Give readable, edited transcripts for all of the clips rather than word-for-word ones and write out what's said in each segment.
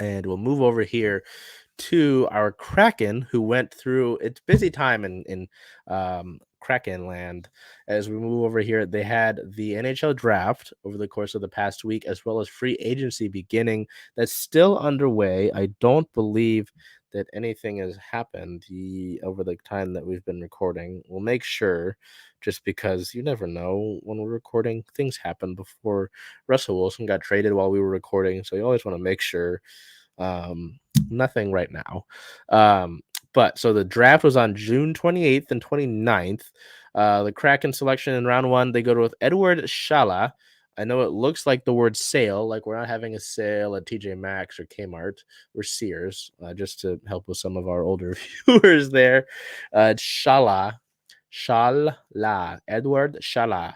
And we'll move over here to our Kraken, who went through its busy time in Kraken land. As we move over here, they had the NHL Draft over the course of the past week, as well as free agency beginning. That's still underway. I don't believe that anything has happened over the time that we've been recording. We'll make sure, just because you never know when we're recording. Things happen. Before Russell Wilson got traded while we were recording, so you always want to make sure. Nothing right now. But so the draft was on June 28th and 29th. The Kraken selection in round one, they go to with Eduard Shala. I know it looks like the word sale, like we're not having a sale at TJ Maxx or Kmart or Sears, just to help with some of our older viewers there. Shala, Eduard Shala.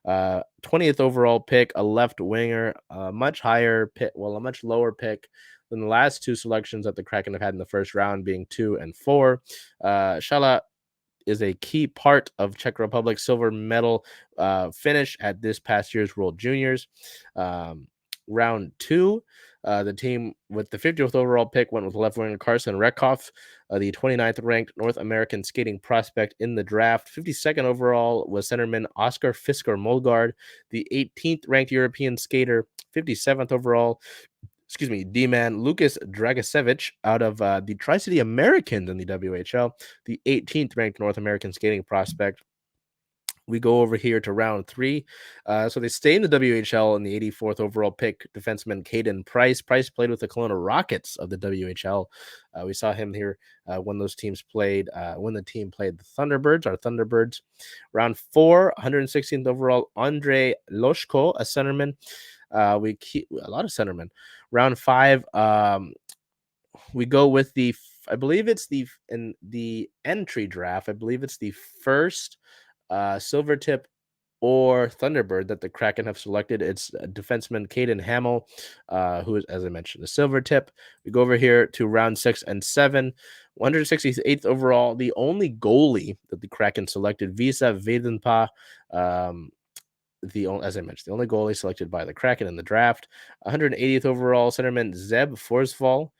20th overall pick, a left winger, a much lower pick than the last two selections that the Kraken have had in the first round, being 2 and 4. Shala is a key part of Czech Republic's silver medal finish at this past year's World Juniors. Round 2, the team with the 50th overall pick went with left winger Carson Rekhoff, the 29th ranked North American skating prospect in the draft. 52nd overall was centerman Oscar Fisker Molgaard, the 18th ranked European skater. 57th overall, D-man Lucas Dragasevich out of the Tri-City Americans in the WHL, the 18th ranked North American skating prospect. We go over here to round 3. So they stay in the WHL in the 84th overall pick, defenseman Caden Price. Price played with the Kelowna Rockets of the WHL. We saw him here when the team played the Thunderbirds, our Thunderbirds. Round 4, 116th overall, Andre Loshko, a centerman. We keep a lot of centermen. Round 5, we go with I believe it's in the entry draft. I believe it's the first Silvertip or Thunderbird that the Kraken have selected. It's defenseman Caden Hamill, who is, as I mentioned, a Silvertip. We go over here to round 6 and 7. 168th overall, the only goalie that the Kraken selected, Visa Vedenpa. As I mentioned, the only goalie selected by the Kraken in the draft. 180th overall, centerman Zeb Forsfjall.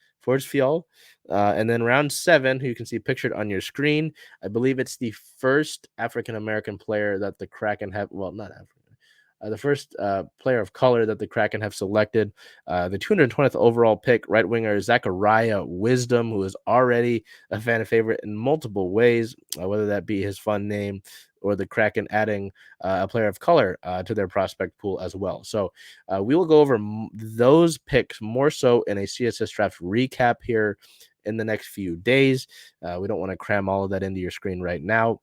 And then round 7, who you can see pictured on your screen. I believe it's the first African-American player that the Kraken have, well, not African, the first player of color that the Kraken have selected. The 220th overall pick, right winger Zachariah Wisdom, who is already a fan favorite in multiple ways, whether that be his fun name or the Kraken adding a player of color to their prospect pool as well. So we will go over those picks more so in a CSS Draft recap here in the next few days. We don't want to cram all of that into your screen right now.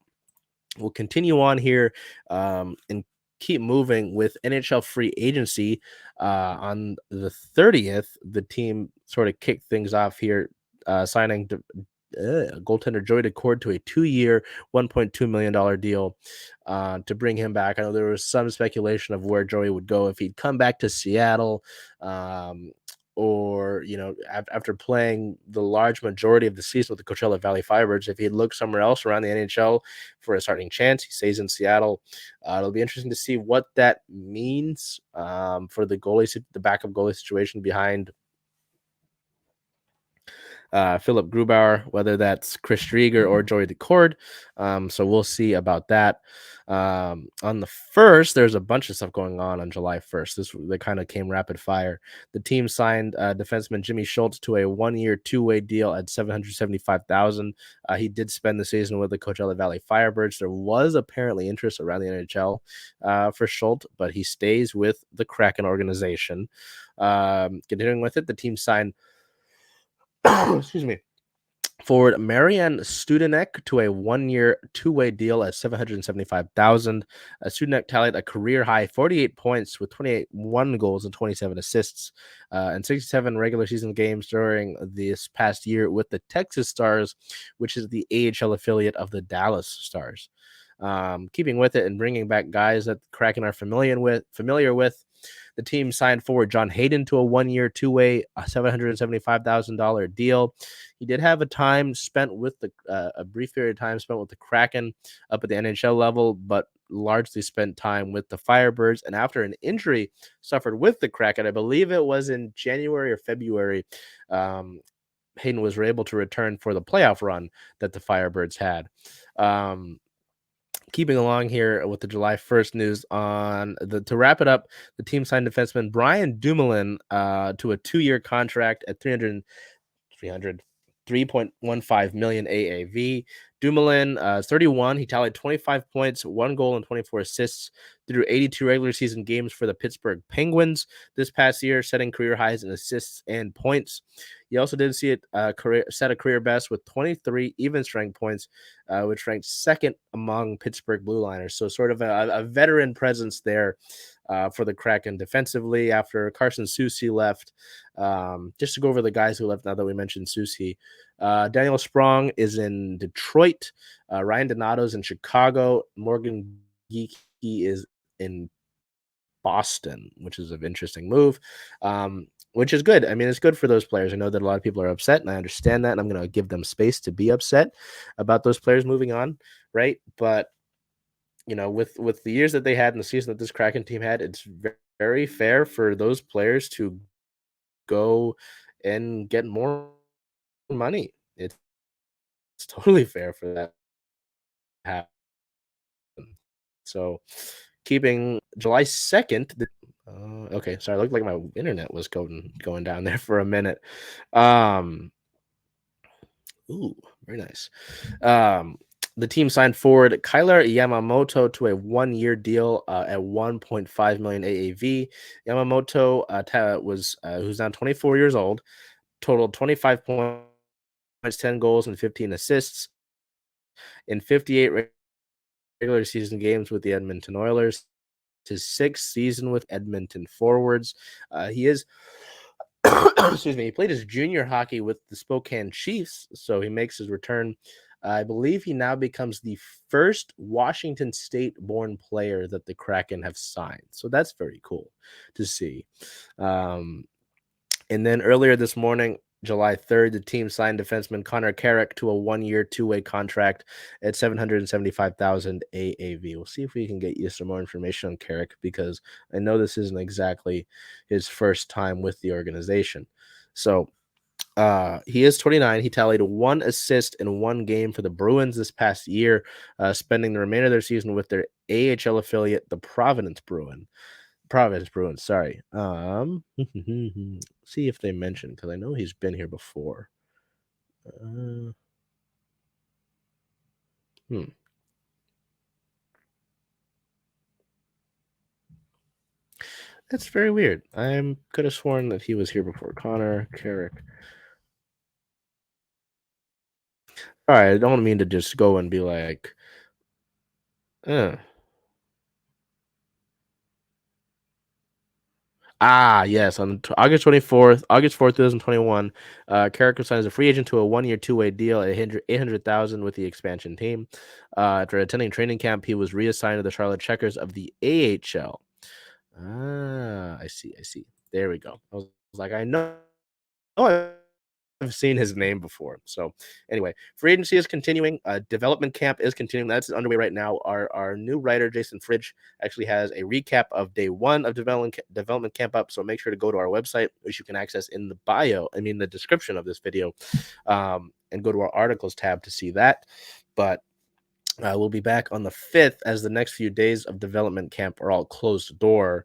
We'll continue on here and keep moving with NHL free agency. On the 30th, the team sort of kicked things off here, signing goaltender Joey Eduard to a 2-year, $1.2 million deal to bring him back. I know there was some speculation of where Joey would go if he'd come back to Seattle. Or, after playing the large majority of the season with the Coachella Valley Firebirds, if he'd look somewhere else around the NHL for a starting chance, he stays in Seattle. It'll be interesting to see what that means for the backup goalie situation behind Philip Grubauer, whether that's Chris Drieger or Joey Eduard. So we'll see about that. On the 1st, there's a bunch of stuff going on July 1st. They kind of came rapid fire. The team signed defenseman Jimmy Schultz to a 1-year, 2-way deal at $775,000. He did spend the season with the Coachella Valley Firebirds. There was apparently interest around the NHL for Schultz, but he stays with the Kraken organization. Continuing with it, the team signed forward Marian Studenek to a 1-year, 2-way deal at $775,000. Studenek tallied a career-high 48 points with 21 goals and 27 assists and 67 regular season games during this past year with the Texas Stars, which is the AHL affiliate of the Dallas Stars. Keeping with it and bringing back guys that Kraken are familiar with, The team signed forward John Hayden to a 1-year, two-way, $775,000 deal. He did have a brief period of time spent with the Kraken up at the NHL level, but largely spent time with the Firebirds. And after an injury suffered with the Kraken, I believe it was in January or February, Hayden was able to return for the playoff run that the Firebirds had. Keeping along here with the July 1st news to wrap it up, the team signed defenseman Brian Dumoulin to a 2-year contract at 3.15 million AAV. Dumoulin, 31. He tallied 25 points, 1 goal, and 24 assists through 82 regular season games for the Pittsburgh Penguins this past year, setting career highs in assists and points. He also did set a career best with 23 even strength points, which ranked second among Pittsburgh Blue Liners. So sort of a veteran presence there for the Kraken defensively after Carson Soucy left. Just to go over the guys who left now that we mentioned Soucy. Daniel Sprong is in Detroit. Ryan Donato's in Chicago. Morgan Geekie is in Boston, which is an interesting move, which is good. I mean, it's good for those players. I know that a lot of people are upset, and I understand that, and I'm going to give them space to be upset about those players moving on, right? But with the years that they had and the season that this Kraken team had, it's very fair for those players to go and get more money. It's totally fair for that to happen. So, keeping July 2nd. Okay, sorry. It looked like my internet was going down there for a minute. Ooh, very nice. The team signed forward Kyler Yamamoto to a 1-year deal at 1.5 million AAV. Yamamoto who's now 24 years old, totaled 25 points, 10 goals, and 15 assists in 58 regular season games with the Edmonton Oilers. His 6th season with Edmonton Forwards. He is excuse me, he played his junior hockey with the Spokane Chiefs, so he makes his return. I believe he now becomes the first Washington State-born player that the Kraken have signed. So that's very cool to see. And then earlier this morning, July 3rd, the team signed defenseman Connor Carrick to a 1-year, two-way contract at $775,000 AAV. We'll see if we can get you some more information on Carrick, because I know this isn't exactly his first time with the organization. So he is 29. He tallied 1 assist in 1 game for the Bruins this past year, spending the remainder of their season with their AHL affiliate, the Providence Bruins. Sorry. See if they mentioned, because I know he's been here before. That's very weird. I could have sworn that he was here before. Connor Carrick. All right, I don't mean to just go and be like, uh. Yes, on August 4th, 2021, Carrick was signed as a free agent to a 1-year, two-way deal at $800,000 with the expansion team. After attending training camp, he was reassigned to the Charlotte Checkers of the AHL. I see. There we go. I was like, I know I've seen his name before. So anyway, free agency is continuing. Development camp is continuing. That's underway right now. Our new writer, Jason Fridge, actually has a recap of day 1 of development camp up. So make sure to go to our website, which you can access in the description of this video, and go to our articles tab to see that. But we'll be back on the 5th, as the next few days of development camp are all closed door.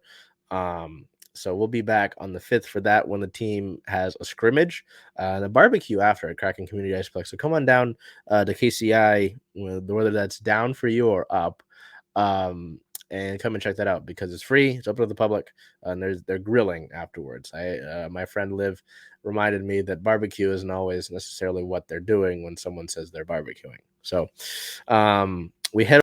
So we'll be back on the 5th for that, when the team has a scrimmage and a barbecue after at Kraken Community Iceplex. So come on down to KCI, whether that's down for you or up, and come and check that out, because it's free. It's open to the public, and they're grilling afterwards. My friend Liv reminded me that barbecue isn't always necessarily what they're doing when someone says they're barbecuing. So we head